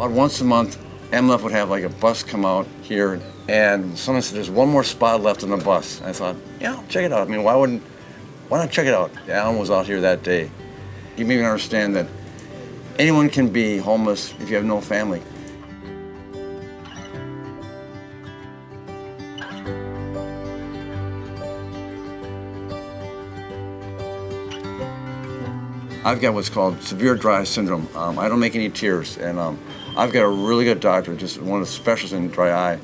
About once a month, MLF would have like a bus come out here, and someone said there's one more spot left on the bus. I thought, yeah, check it out. I mean, why not check it out? Alan was out here that day. He made me understand that anyone can be homeless if you have no family. I've got what's called severe dry eye syndrome. I don't make any tears, and I've got a really good doctor, just one of the specialists in dry eye.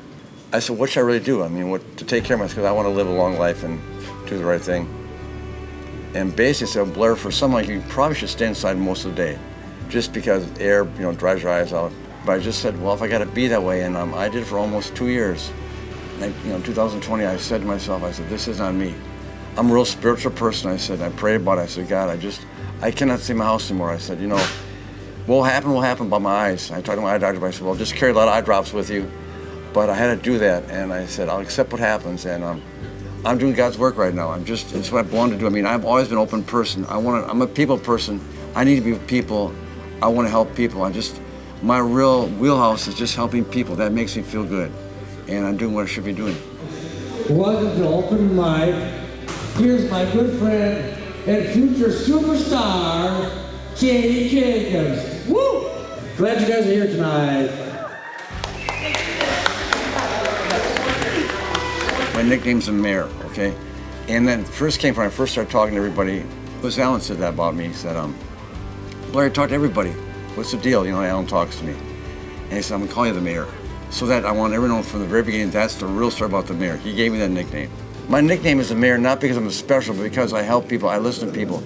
I said, what should I really do? I mean, what to take care of myself, because I want to live a long life and do the right thing. And basically said, Blair, for someone like you probably should stay inside most of the day, just because air, dries your eyes out. But I just said, well, if I got to be that way, and I did it for almost 2 years. And, in 2020, I said to myself, I said, this is not me. I'm a real spiritual person. I said, I prayed about it. I said, God, I cannot see my house anymore. I said, what will happen by my eyes. I talked to my eye doctor. I said, well, just carry a lot of eye drops with you. But I had to do that, and I said, I'll accept what happens. And I'm doing God's work right now. It's what I want to do. I mean, I've always been an open person. I'm a people person. I need to be with people. I want to help people. My real wheelhouse is just helping people. That makes me feel good. And I'm doing what I should be doing. Welcome to Open Mic. Here's my good friend and future superstar, Katie Jacobs. Woo! Glad you guys are here tonight. My nickname's the Mayor, okay? And then first came when I first started talking to everybody, was Alan said that about me. He said, Blair, talk to everybody. What's the deal? Alan talks to me. And he said, I'm gonna call you the Mayor. So that I want everyone to know from the very beginning, that's the real story about the Mayor. He gave me that nickname. My nickname is the Mayor, not because I'm special, but because I help people, I listen to people.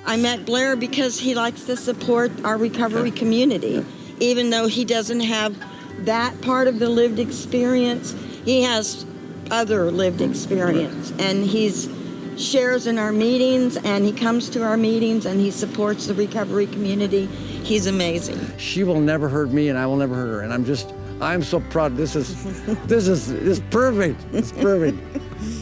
I met Blair because he likes to support our recovery community. Even though he doesn't have that part of the lived experience, he has other lived experience. And he shares in our meetings, and he comes to our meetings, and he supports the recovery community. He's amazing. She will never hurt me, and I will never hurt her. And I'm so proud. This is perfect. It's perfect.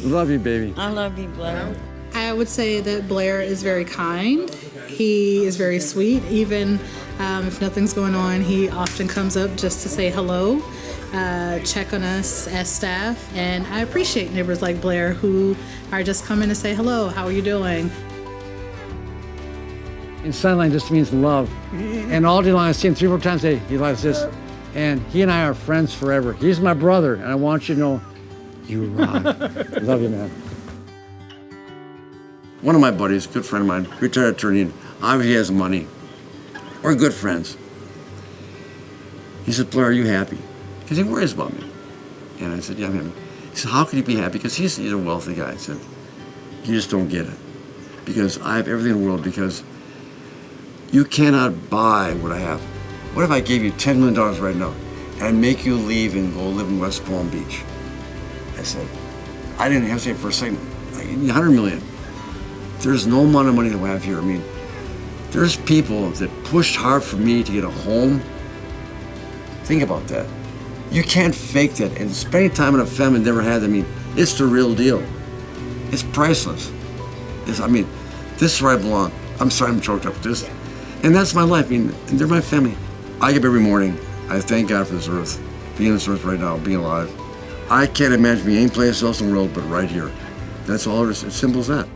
Love you, baby. I love you, Blair. I would say that Blair is very kind. He is very sweet. Even if nothing's going on, he often comes up just to say hello, check on us as staff. And I appreciate neighbors like Blair who are just coming to say hello, how are you doing? In sign language, just means love. And all day long, I see him 3 or 4 times a day. He likes this. And he and I are friends forever. He's my brother, and I want you to know, you rock. Love you, man. One of my buddies, a good friend of mine, retired attorney, obviously has money. We're good friends. He said, Blair, are you happy? Because he worries about me. And I said, yeah, I'm happy. He said, how could you be happy? Because he's a wealthy guy. I said, you just don't get it. Because I have everything in the world, because you cannot buy what I have. What if I gave you $10 million right now and I make you leave and go live in West Palm Beach? I said, I didn't hesitate for a second. I need $100 million. There's no amount of money that we have here. I mean, there's people that pushed hard for me to get a home. Think about that. You can't fake that. And spending time in a family never had that. I mean, it's the real deal. It's priceless. This is where I belong. I'm sorry I'm choked up with this. And that's my life. I mean, they're my family. I get up every morning. I thank God for this earth. Being on this earth right now, being alive. I can't imagine being any place else in the world but right here. That's all it is. It's simple as that.